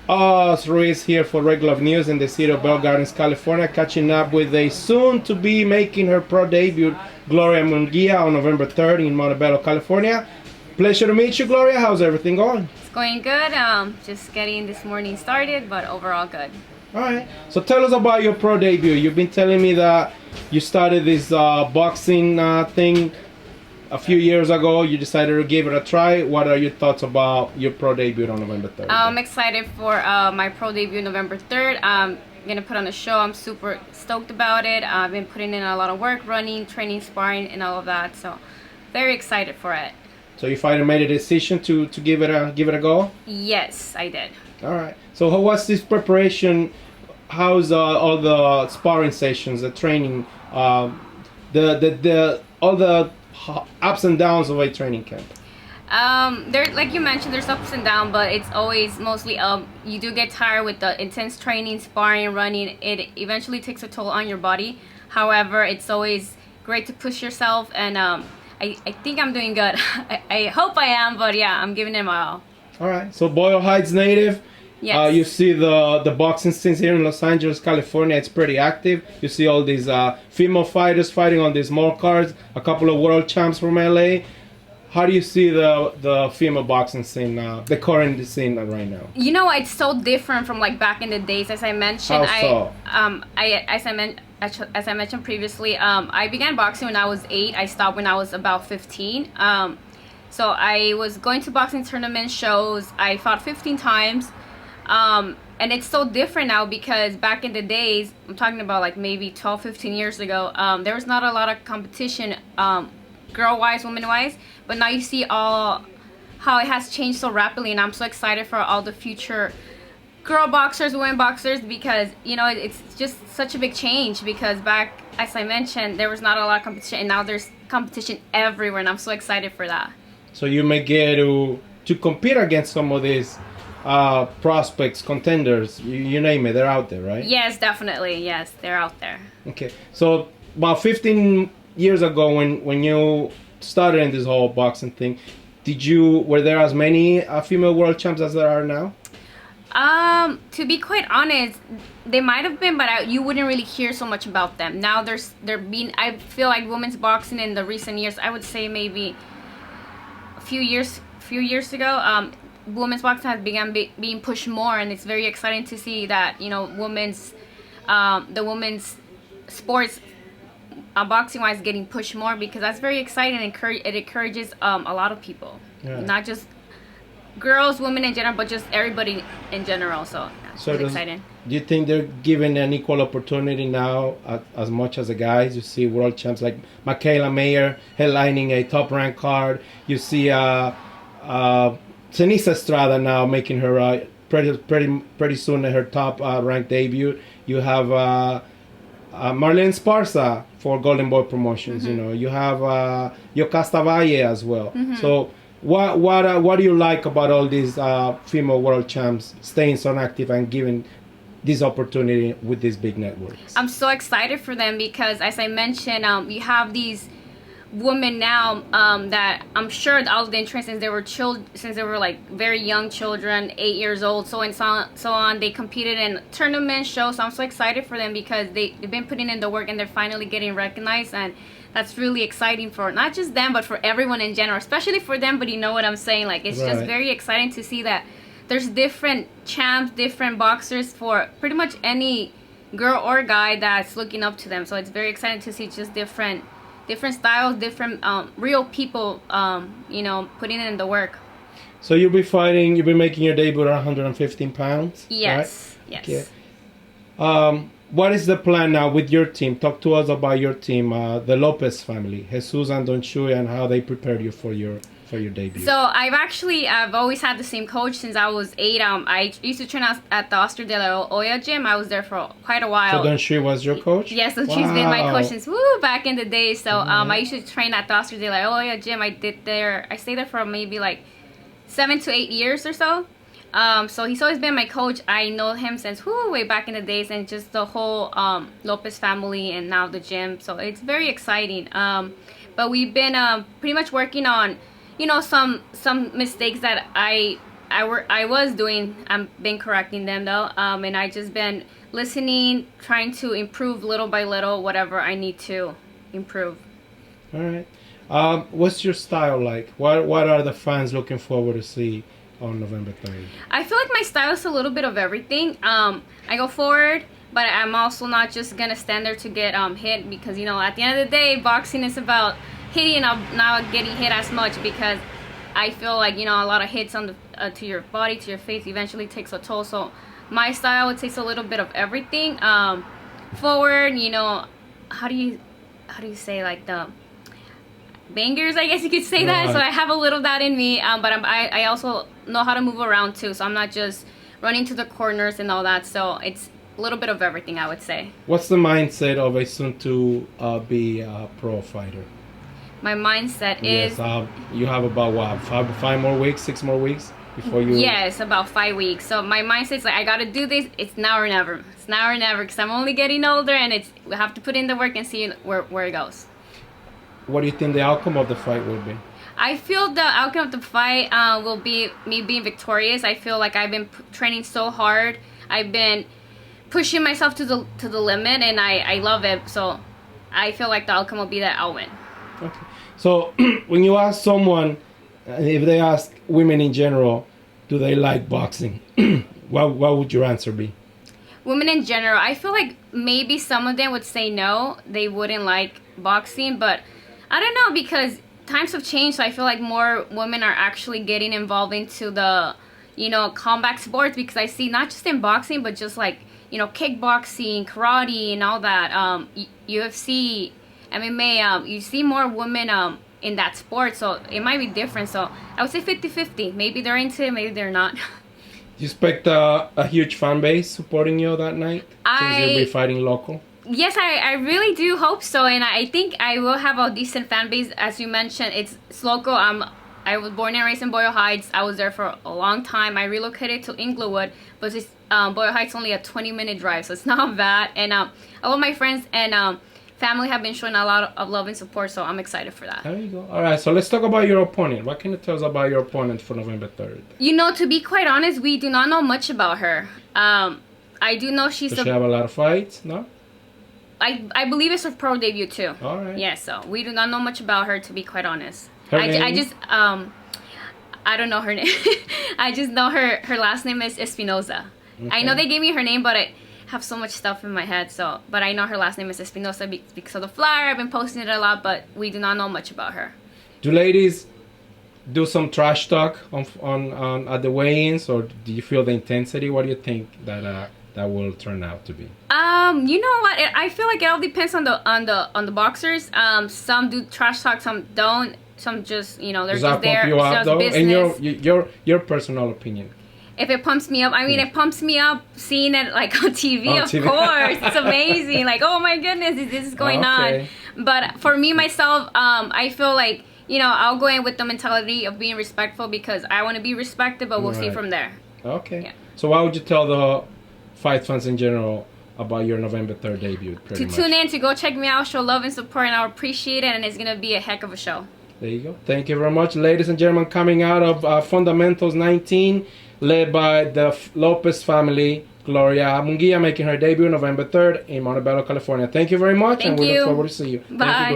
Ruiz here for Regular News in the city of Bell Gardens, California, catching up with a soon-to-be making her pro debut, Gloria Munguilla, on November 3rd in Montebello, California. Pleasure to meet you, Gloria. How's everything going? It's going good. Just getting this morning started, but overall good. All right. So tell us about your pro debut. You've been telling me that you started this boxing thing a few years ago. You decided to give it a try. What are your thoughts about your pro debut on November 3rd? I'm excited for my pro debut November 3rd. I'm going to put on a show. I'm super stoked about it. I've been putting in a lot of work, running, training, sparring, and all of that. So very excited for it. So you finally made a decision to give it a go? Yes, I did. All right. So how was this preparation? How's all the sparring sessions, the training, the all the ups and downs of a training camp? There, like you mentioned, there's ups and downs, but it's always mostly you do get tired with the intense training, sparring, running. It eventually takes a toll on your body. However, it's always great to push yourself, and I think I'm doing good. I hope I am, but yeah, I'm giving it my all. All right. So Boyle Heights native. Yes. You see the boxing scene here in Los Angeles, California. It's pretty active. You see all these female fighters fighting on these small cards. A couple of world champs from LA. How do you see the female boxing scene now, the current scene right now? You know, it's so different from like back in the days, as I mentioned. How so? As I mentioned previously, I began boxing when I was 8. I stopped when I was about 15. So I was going to boxing tournament shows. I fought 15 times. And it's so different now because back in the days, I'm talking about like maybe 12, 15 years ago, there was not a lot of competition, girl-wise, woman-wise. But now you see how it has changed so rapidly, and I'm so excited for all the future girl boxers, women boxers, because, you know, it's just such a big change because back, as I mentioned, there was not a lot of competition, and now there's competition everywhere, and I'm so excited for that. So you may get to compete against some of these prospects, contenders, you name it, they're out there, right? Yes, definitely. Yes, they're out there. Okay, so about 15 years ago when you started in this whole boxing thing, were there as many female world champs as there are now? To be quite honest, they might have been, but you wouldn't really hear so much about them. Now I feel like women's boxing in the recent years, I would say maybe a few years ago, women's boxing has begun being pushed more, and it's very exciting to see that, you know, the women's sports, boxing wise, getting pushed more, because that's very exciting, and it encourages a lot of people, not just girls, women in general, but just everybody in general. So it's exciting. Do you think they're given an equal opportunity now as much as the guys? You see world champs like Michaela Mayer headlining a top ranked card. You see Denise Estrada now making her pretty soon her top ranked debut. You have Marlene Esparza for Golden Boy Promotions. Mm-hmm. You know, you have Yocasta Valle as well. Mm-hmm. So what do you like about all these female world champs staying so active and giving this opportunity with these big networks? I'm so excited for them because, as I mentioned, you have these women now that I'm sure all of them trained since they were like very young children, 8 years old, so on. They competed in tournament shows. So I'm so excited for them because they've been putting in the work, and they're finally getting recognized, and that's really exciting for not just them but for everyone in general, especially for them. But you know what I'm saying, like it's just very exciting to see that there's different champs, different boxers for pretty much any girl or guy that's looking up to them. So it's very exciting to see just different styles, different real people, you know, putting in the work. So you'll be making your debut at 115 pounds? Yes, right? yes. Okay. What is the plan now with your team? Talk to us about your team, the Lopez family, Jesus and Don Chuy, and how they prepared you for your debut. So I've always had the same coach since I was 8. I used to train at the Oscar de la Hoya gym. I was there for quite a while. So Don Chuy was your coach? Yes, so wow. She's been my coach since back in the day. So I used to train at the Oscar de la Hoya gym. I stayed there for maybe like 7 to 8 years or so. So he's always been my coach. I know him since way back in the days, and just the whole Lopez family, and now the gym. So it's very exciting. But we've been pretty much working on, you know, some mistakes that I I've been correcting them though, and I just been listening, trying to improve little by little whatever I need to improve. All right. What's your style like? What are the fans looking forward to see on November 3rd? I feel like my style is a little bit of everything. I go forward, but I'm also not just gonna stand there to get hit, because at the end of the day, boxing is about hitting, not getting hit as much, because I feel like a lot of hits on the to your body, to your face, eventually takes a toll. So my style, it takes a little bit of everything. Forward, how do you say, like, the bangers, I guess you could say that. Right. So I have a little of that in me, but I also know how to move around too. So I'm not just running to the corners and all that. So it's a little bit of everything, I would say. What's the mindset of a soon to be a pro fighter? My mindset is... Yes, you have about what, 5 more weeks, 6 more weeks before you... Yes, about 5 weeks. So my mindset's like, I gotta do this. It's now or never. It's now or never, because I'm only getting older, and we have to put in the work and see where it goes. What do you think the outcome of the fight will be? I feel the outcome of the fight will be me being victorious. I feel like I've been training so hard. I've been pushing myself to the limit, and I love it. So I feel like the outcome will be that I'll win. Okay. So when you ask someone, if they ask women in general, do they like boxing? what would your answer be? Women in general, I feel like maybe some of them would say no, they wouldn't like boxing, but I don't know, because times have changed. So I feel like more women are actually getting involved into the, combat sports, because I see not just in boxing, but just like, kickboxing, karate, and all that, UFC, MMA, you see more women in that sport, so it might be different. So I would say 50-50. Maybe they're into it, maybe they're not. You expect a huge fan base supporting you that night? Since you'll be fighting local? Yes, I really do hope so, and I think I will have a decent fan base. As you mentioned, it's local. I was born and raised in Boyle Heights. I was there for a long time. I relocated to Inglewood, but Boyle Heights only a 20-minute drive, so it's not bad. And all of my friends and family have been showing a lot of love and support, so I'm excited for that. There you go. All right, so let's talk about your opponent. What can you tell us about your opponent for November 3rd? To be quite honest, we do not know much about her. I do know Does she have a lot of fights? No? I believe it's her pro debut too. All right. Yeah, so we do not know much about her, to be quite honest. Her name? I just I don't know her name. I just know her last name is Espinosa. Okay. I know they gave me her name, but I have so much stuff in my head. But I know her last name is Espinosa because of the flyer. I've been posting it a lot, but we do not know much about her. Do ladies do some trash talk on at the weigh-ins, or do you feel the intensity? What do you think that will turn out to be? You know what? I feel like it all depends on the boxers. Some do trash talk, some don't. Some just they're Does just that there. pump you up, though? Business. In your personal opinion. If it pumps me up, I mean, it pumps me up seeing it like on TV, of course. It's amazing. Like, oh my goodness, this is going on. But for me, myself, I feel like, I'll go in with the mentality of being respectful, because I want to be respected, but we'll see from there. Okay. Yeah. So what would you tell the fight fans in general about your November 3rd debut? Tune in, to go check me out, show love and support, and I'll appreciate it, and it's going to be a heck of a show. There you go. Thank you very much, ladies and gentlemen. Coming out of Fundamentals 19, led by the Lopez family, Gloria Munguilla, making her debut November 3rd in Montebello, California. Thank you very much, and we look forward to see you. Bye.